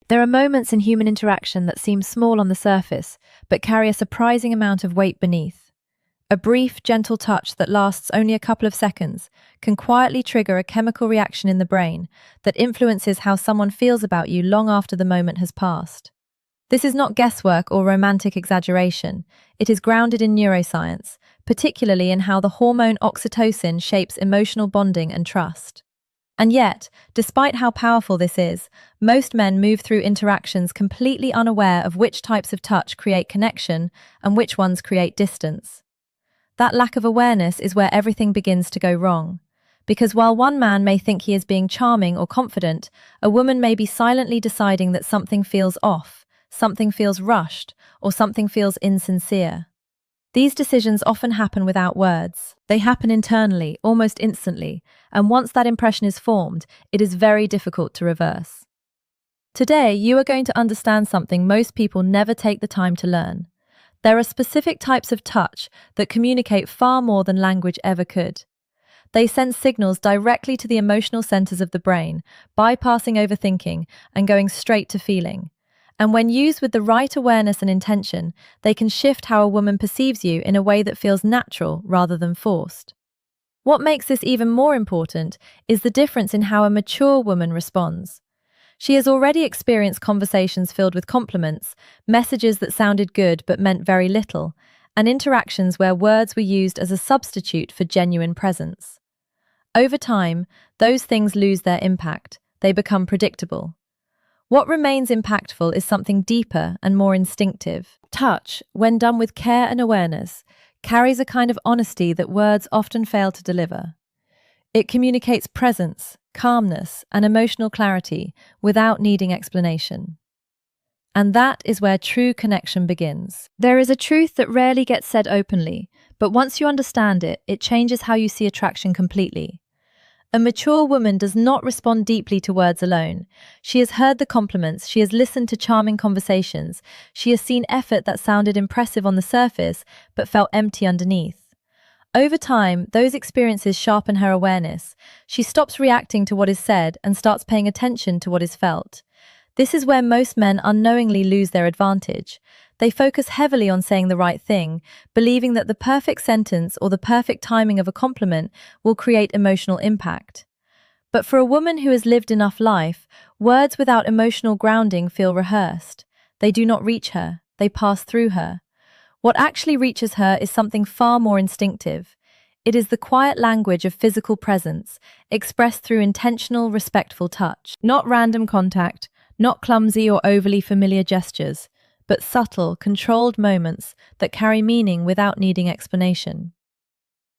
There are moments in human interaction that seem small on the surface, but carry a surprising amount of weight beneath. A brief, gentle touch that lasts only a couple of seconds can quietly trigger a chemical reaction in the brain that influences how someone feels about you long after the moment has passed. This is not guesswork or romantic exaggeration. It is grounded in neuroscience, particularly in how the hormone oxytocin shapes emotional bonding and trust. And yet, despite how powerful this is, most men move through interactions completely unaware of which types of touch create connection and which ones create distance. That lack of awareness is where everything begins to go wrong. Because while one man may think he is being charming or confident, a woman may be silently deciding that something feels off, something feels rushed, or something feels insincere. These decisions often happen without words. They happen internally, almost instantly, and once that impression is formed, it is very difficult to reverse. Today, you are going to understand something most people never take the time to learn. There are specific types of touch that communicate far more than language ever could. They send signals directly to the emotional centers of the brain, bypassing overthinking and going straight to feeling. And when used with the right awareness and intention, they can shift how a woman perceives you in a way that feels natural rather than forced. What makes this even more important is the difference in how a mature woman responds. She has already experienced conversations filled with compliments, messages that sounded good but meant very little, and interactions where words were used as a substitute for genuine presence. Over time, those things lose their impact. They become predictable. What remains impactful is something deeper and more instinctive. Touch, when done with care and awareness, carries a kind of honesty that words often fail to deliver. It communicates presence, calmness, and emotional clarity without needing explanation. And that is where true connection begins. There is a truth that rarely gets said openly, but once you understand it, it changes how you see attraction completely. A mature woman does not respond deeply to words alone. She has heard the compliments, she has listened to charming conversations, she has seen effort that sounded impressive on the surface but felt empty underneath. Over time, those experiences sharpen her awareness. She stops reacting to what is said and starts paying attention to what is felt. This is where most men unknowingly lose their advantage. They focus heavily on saying the right thing, believing that the perfect sentence or the perfect timing of a compliment will create emotional impact. But for a woman who has lived enough life, words without emotional grounding feel rehearsed. They do not reach her, they pass through her. What actually reaches her is something far more instinctive. It is the quiet language of physical presence, expressed through intentional, respectful touch. Not random contact, not clumsy or overly familiar gestures, but subtle, controlled moments that carry meaning without needing explanation.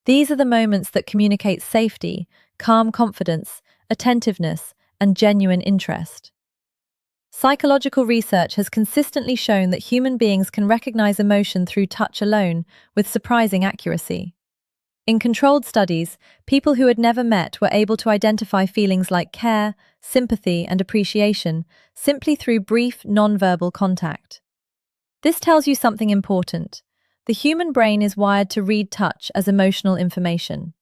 These are the moments that communicate safety, calm confidence, attentiveness, and genuine interest. Psychological research has consistently shown that human beings can recognize emotion through touch alone with surprising accuracy. In controlled studies, people who had never met were able to identify feelings like care, sympathy, and appreciation simply through brief, nonverbal contact. This tells you something important. The human brain is wired to read touch as emotional information.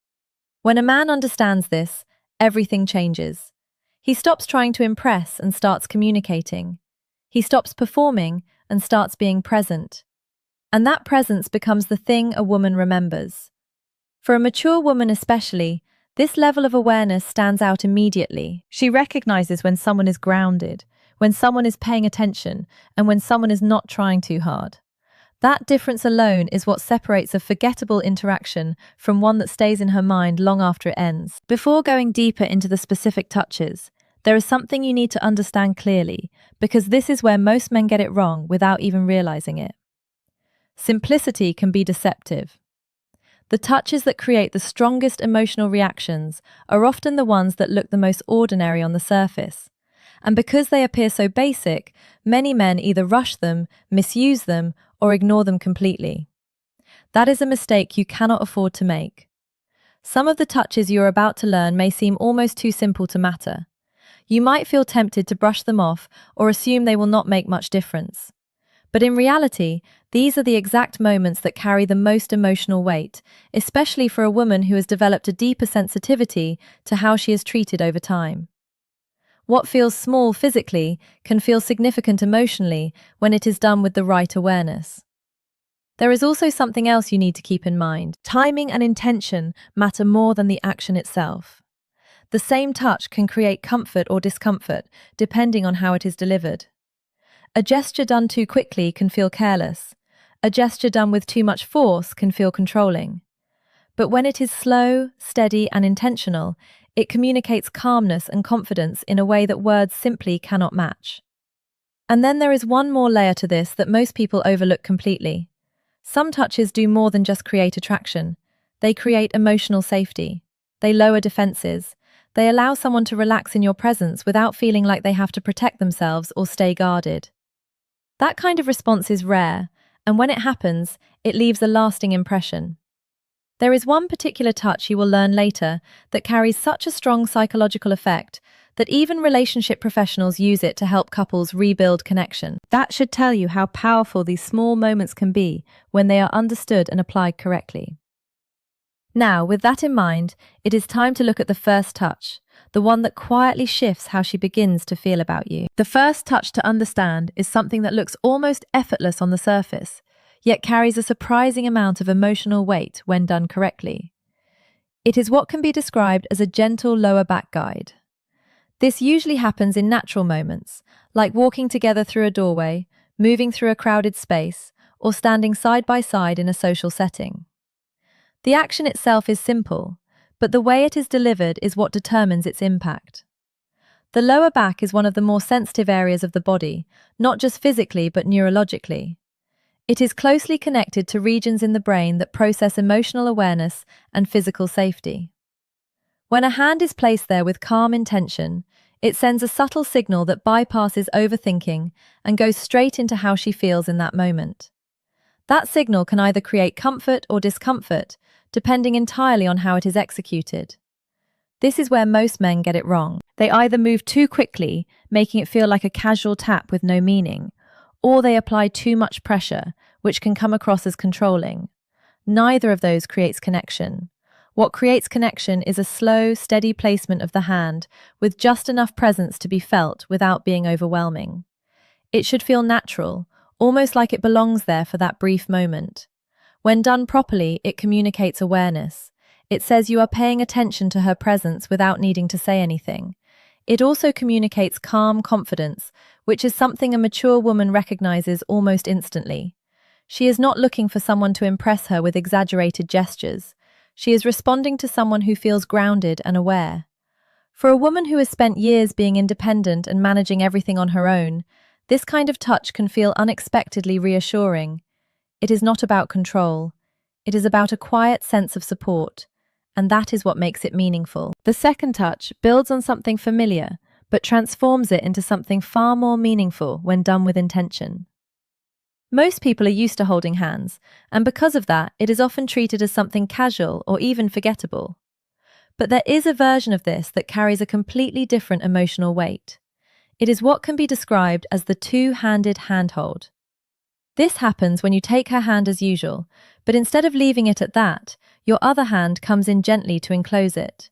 When a man understands this, everything changes. He stops trying to impress and starts communicating. He stops performing and starts being present. And that presence becomes the thing a woman remembers. For a mature woman especially, this level of awareness stands out immediately. She recognizes when someone is grounded, when someone is paying attention, and when someone is not trying too hard. That difference alone is what separates a forgettable interaction from one that stays in her mind long after it ends. Before going deeper into the specific touches, there is something you need to understand clearly, because this is where most men get it wrong without even realizing it. Simplicity can be deceptive. The touches that create the strongest emotional reactions are often the ones that look the most ordinary on the surface. And because they appear so basic, many men either rush them, misuse them, or ignore them completely. That is a mistake you cannot afford to make. Some of the touches you are about to learn may seem almost too simple to matter. You might feel tempted to brush them off or assume they will not make much difference. But in reality, these are the exact moments that carry the most emotional weight, especially for a woman who has developed a deeper sensitivity to how she is treated over time. What feels small physically can feel significant emotionally when it is done with the right awareness. There is also something else you need to keep in mind. Timing and intention matter more than the action itself. The same touch can create comfort or discomfort, depending on how it is delivered. A gesture done too quickly can feel careless. A gesture done with too much force can feel controlling. But when it is slow, steady, and intentional, it communicates calmness and confidence in a way that words simply cannot match. And then there is one more layer to this that most people overlook completely. Some touches do more than just create attraction. They create emotional safety. They lower defenses. They allow someone to relax in your presence without feeling like they have to protect themselves or stay guarded. That kind of response is rare, and when it happens, it leaves a lasting impression. There is one particular touch you will learn later that carries such a strong psychological effect that even relationship professionals use it to help couples rebuild connection. That should tell you how powerful these small moments can be when they are understood and applied correctly. Now, with that in mind, it is time to look at the first touch, the one that quietly shifts how she begins to feel about you. The first touch to understand is something that looks almost effortless on the surface, yet carries a surprising amount of emotional weight when done correctly. It is what can be described as a gentle lower back guide. This usually happens in natural moments, like walking together through a doorway, moving through a crowded space, or standing side by side in a social setting. The action itself is simple, but the way it is delivered is what determines its impact. The lower back is one of the more sensitive areas of the body, not just physically but neurologically. It is closely connected to regions in the brain that process emotional awareness and physical safety. When a hand is placed there with calm intention, it sends a subtle signal that bypasses overthinking and goes straight into how she feels in that moment. That signal can either create comfort or discomfort, depending entirely on how it is executed. This is where most men get it wrong. They either move too quickly, making it feel like a casual tap with no meaning, or they apply too much pressure, which can come across as controlling. Neither of those creates connection. What creates connection is a slow, steady placement of the hand with just enough presence to be felt without being overwhelming. It should feel natural, almost like it belongs there for that brief moment. When done properly, it communicates awareness. It says you are paying attention to her presence without needing to say anything. It also communicates calm confidence, which is something a mature woman recognizes almost instantly. She is not looking for someone to impress her with exaggerated gestures. She is responding to someone who feels grounded and aware. For a woman who has spent years being independent and managing everything on her own, this kind of touch can feel unexpectedly reassuring. It is not about control. It is about a quiet sense of support, and that is what makes it meaningful. The second touch builds on something familiar, but transforms it into something far more meaningful when done with intention. Most people are used to holding hands, and because of that, it is often treated as something casual or even forgettable. But there is a version of this that carries a completely different emotional weight. It is what can be described as the two-handed handhold. This happens when you take her hand as usual, but instead of leaving it at that, your other hand comes in gently to enclose it.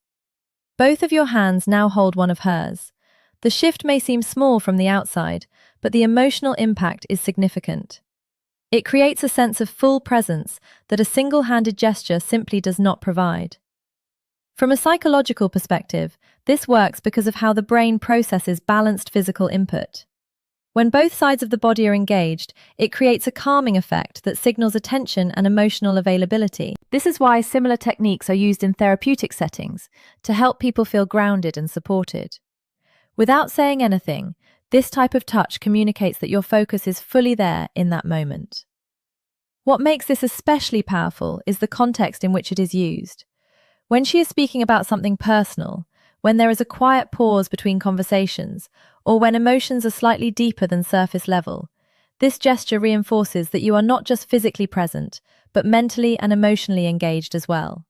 Both of your hands now hold one of hers. The shift may seem small from the outside, but the emotional impact is significant. It creates a sense of full presence that a single-handed gesture simply does not provide. From a psychological perspective, this works because of how the brain processes balanced physical input. When both sides of the body are engaged, it creates a calming effect that signals attention and emotional availability. This is why similar techniques are used in therapeutic settings to help people feel grounded and supported. Without saying anything, this type of touch communicates that your focus is fully there in that moment. What makes this especially powerful is the context in which it is used. When she is speaking about something personal, when there is a quiet pause between conversations, or when emotions are slightly deeper than surface level, this gesture reinforces that you are not just physically present, but mentally and emotionally engaged as well.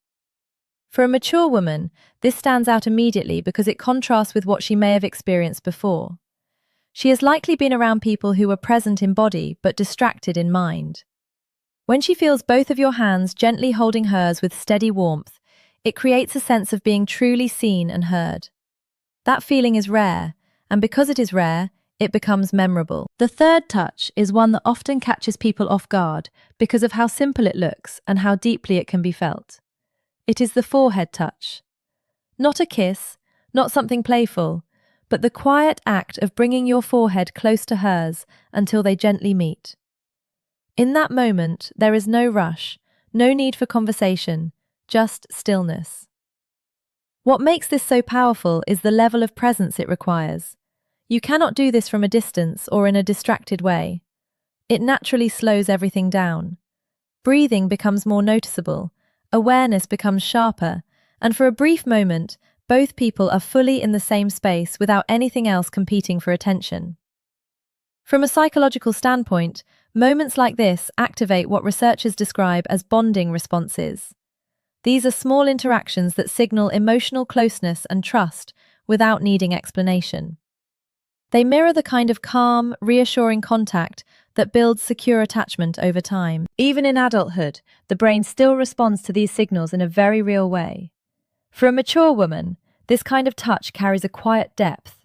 For a mature woman, this stands out immediately because it contrasts with what she may have experienced before. She has likely been around people who were present in body but distracted in mind. When she feels both of your hands gently holding hers with steady warmth, it creates a sense of being truly seen and heard. That feeling is rare, and because it is rare, it becomes memorable. The third touch is one that often catches people off guard because of how simple it looks and how deeply it can be felt. It is the forehead touch. Not a kiss, not something playful, but the quiet act of bringing your forehead close to hers until they gently meet. In that moment, there is no rush, no need for conversation, just stillness. What makes this so powerful is the level of presence it requires. You cannot do this from a distance or in a distracted way. It naturally slows everything down. Breathing becomes more noticeable, awareness becomes sharper, and for a brief moment, both people are fully in the same space without anything else competing for attention. From a psychological standpoint, moments like this activate what researchers describe as bonding responses. These are small interactions that signal emotional closeness and trust without needing explanation. They mirror the kind of calm, reassuring contact that builds secure attachment over time. Even in adulthood, the brain still responds to these signals in a very real way. For a mature woman, this kind of touch carries a quiet depth.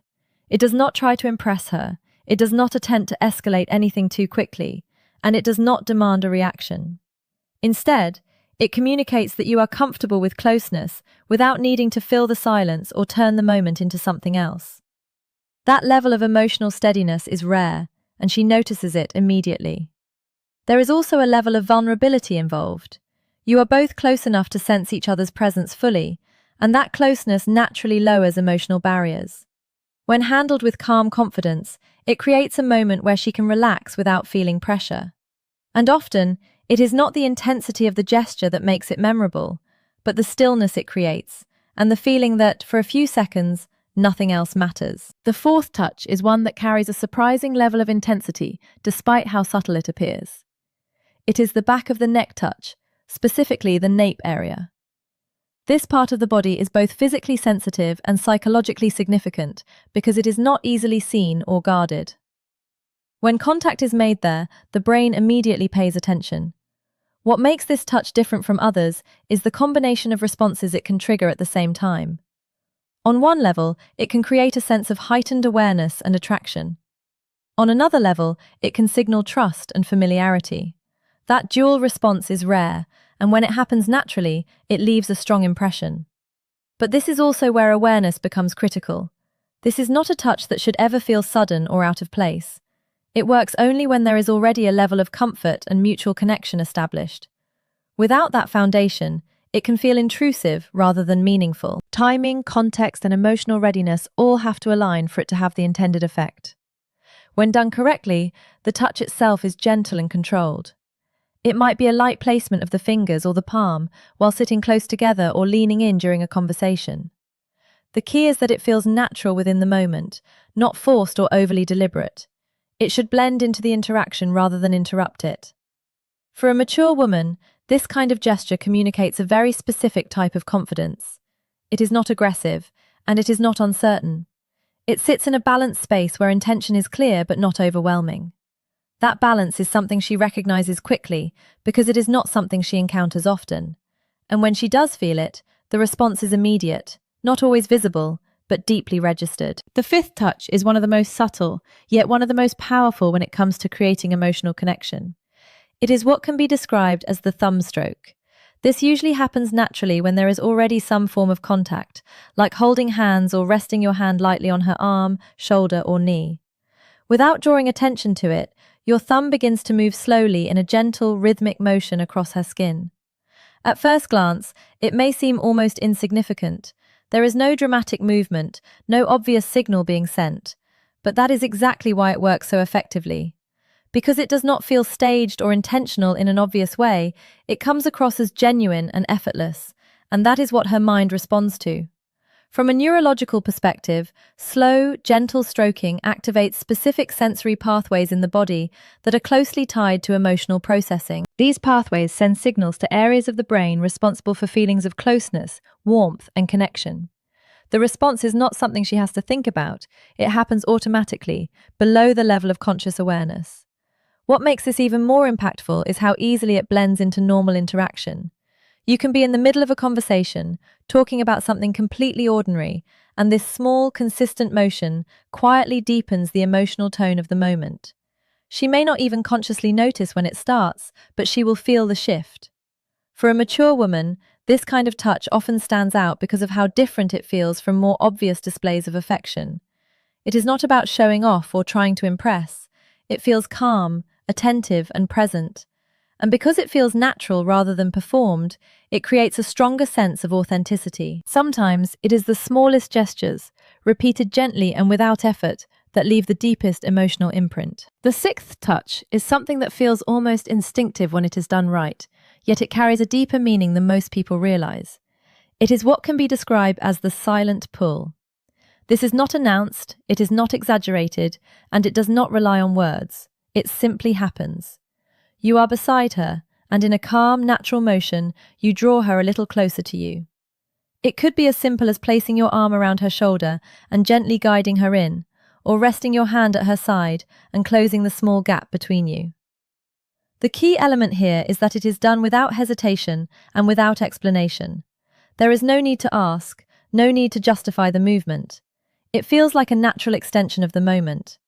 It does not try to impress her, it does not attempt to escalate anything too quickly, and it does not demand a reaction. Instead, it communicates that you are comfortable with closeness without needing to fill the silence or turn the moment into something else. That level of emotional steadiness is rare, and she notices it immediately. There is also a level of vulnerability involved. You are both close enough to sense each other's presence fully, and that closeness naturally lowers emotional barriers. When handled with calm confidence, it creates a moment where she can relax without feeling pressure. And often, it is not the intensity of the gesture that makes it memorable, but the stillness it creates, and the feeling that, for a few seconds, nothing else matters. The fourth touch is one that carries a surprising level of intensity, despite how subtle it appears. It is the back of the neck touch, specifically the nape area. This part of the body is both physically sensitive and psychologically significant because it is not easily seen or guarded. When contact is made there, the brain immediately pays attention. What makes this touch different from others is the combination of responses it can trigger at the same time. On one level, it can create a sense of heightened awareness and attraction. On another level, it can signal trust and familiarity. That dual response is rare, and when it happens naturally, it leaves a strong impression. But this is also where awareness becomes critical. This is not a touch that should ever feel sudden or out of place. It works only when there is already a level of comfort and mutual connection established. Without that foundation, it can feel intrusive rather than meaningful. Timing, context, and emotional readiness all have to align for it to have the intended effect. When done correctly, the touch itself is gentle and controlled. It might be a light placement of the fingers or the palm while sitting close together or leaning in during a conversation. The key is that it feels natural within the moment, not forced or overly deliberate. It should blend into the interaction rather than interrupt it. For a mature woman, this kind of gesture communicates a very specific type of confidence. It is not aggressive, and it is not uncertain. It sits in a balanced space where intention is clear but not overwhelming. That balance is something she recognizes quickly because it is not something she encounters often. And when she does feel it, the response is immediate, not always visible, but deeply registered. The fifth touch is one of the most subtle, yet one of the most powerful when it comes to creating emotional connection. It is what can be described as the thumb stroke. This usually happens naturally when there is already some form of contact, like holding hands or resting your hand lightly on her arm, shoulder, or knee. Without drawing attention to it, your thumb begins to move slowly in a gentle, rhythmic motion across her skin. At first glance, it may seem almost insignificant. There is no dramatic movement, no obvious signal being sent, but that is exactly why it works so effectively. Because it does not feel staged or intentional in an obvious way, it comes across as genuine and effortless, and that is what her mind responds to. From a neurological perspective, slow, gentle stroking activates specific sensory pathways in the body that are closely tied to emotional processing. These pathways send signals to areas of the brain responsible for feelings of closeness, warmth, and connection. The response is not something she has to think about. It happens automatically, below the level of conscious awareness. What makes this even more impactful is how easily it blends into normal interaction. You can be in the middle of a conversation, talking about something completely ordinary, and this small, consistent motion quietly deepens the emotional tone of the moment. She may not even consciously notice when it starts, but she will feel the shift. For a mature woman, this kind of touch often stands out because of how different it feels from more obvious displays of affection. It is not about showing off or trying to impress. It feels calm, attentive, and present. And because it feels natural rather than performed, it creates a stronger sense of authenticity. Sometimes it is the smallest gestures, repeated gently and without effort, that leave the deepest emotional imprint. The sixth touch is something that feels almost instinctive when it is done right, yet it carries a deeper meaning than most people realize. It is what can be described as the silent pull. This is not announced, it is not exaggerated, and it does not rely on words. It simply happens. You are beside her, and in a calm, natural motion, you draw her a little closer to you. It could be as simple as placing your arm around her shoulder and gently guiding her in, or resting your hand at her side and closing the small gap between you. The key element here is that it is done without hesitation and without explanation. There is no need to ask, no need to justify the movement. It feels like a natural extension of the moment.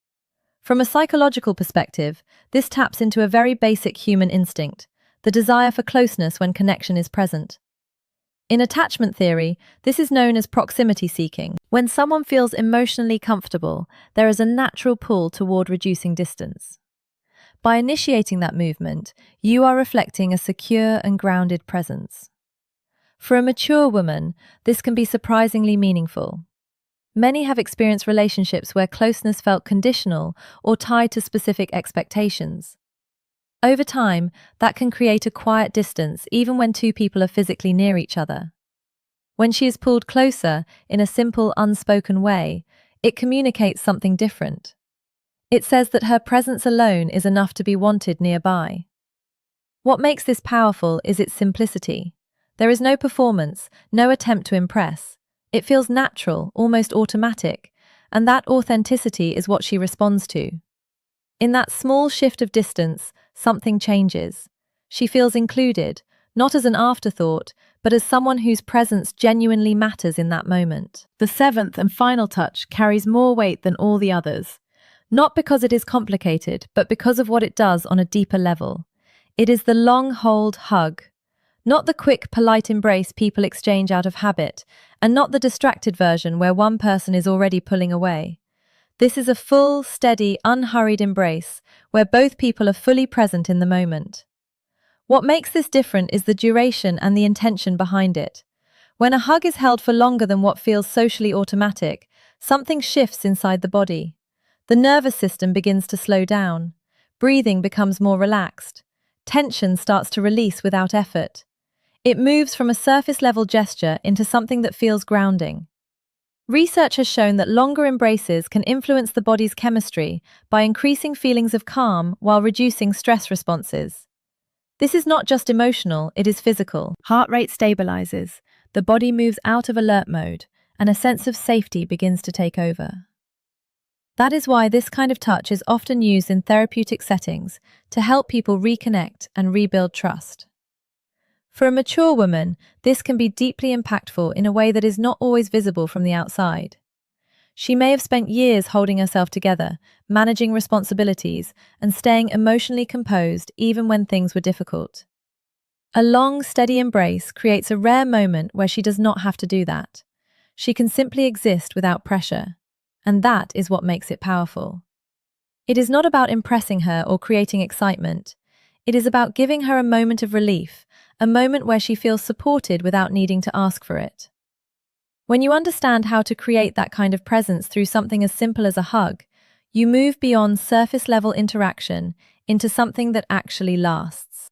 From a psychological perspective, this taps into a very basic human instinct, the desire for closeness when connection is present. In attachment theory, this is known as proximity seeking. When someone feels emotionally comfortable, there is a natural pull toward reducing distance. By initiating that movement, you are reflecting a secure and grounded presence. For a mature woman, this can be surprisingly meaningful. Many have experienced relationships where closeness felt conditional or tied to specific expectations. Over time, that can create a quiet distance even when two people are physically near each other. When she is pulled closer in a simple, unspoken way, it communicates something different. It says that her presence alone is enough to be wanted nearby. What makes this powerful is its simplicity. There is no performance, no attempt to impress. It feels natural, almost automatic, and that authenticity is what she responds to. In that small shift of distance, something changes. She feels included, not as an afterthought, but as someone whose presence genuinely matters in that moment. The seventh and final touch carries more weight than all the others, not because it is complicated, but because of what it does on a deeper level. It is the long-hold hug. Not the quick, polite embrace people exchange out of habit, and not the distracted version where one person is already pulling away. This is a full, steady, unhurried embrace where both people are fully present in the moment. What makes this different is the duration and the intention behind it. When a hug is held for longer than what feels socially automatic, something shifts inside the body. The nervous system begins to slow down. Breathing becomes more relaxed. Tension starts to release without effort. It moves from a surface-level gesture into something that feels grounding. Research has shown that longer embraces can influence the body's chemistry by increasing feelings of calm while reducing stress responses. This is not just emotional, it is physical. Heart rate stabilizes, the body moves out of alert mode, and a sense of safety begins to take over. That is why this kind of touch is often used in therapeutic settings to help people reconnect and rebuild trust. For a mature woman, this can be deeply impactful in a way that is not always visible from the outside. She may have spent years holding herself together, managing responsibilities, and staying emotionally composed even when things were difficult. A long, steady embrace creates a rare moment where she does not have to do that. She can simply exist without pressure, and that is what makes it powerful. It is not about impressing her or creating excitement. It is about giving her a moment of relief, a moment where she feels supported without needing to ask for it. When you understand how to create that kind of presence through something as simple as a hug, you move beyond surface-level interaction into something that actually lasts.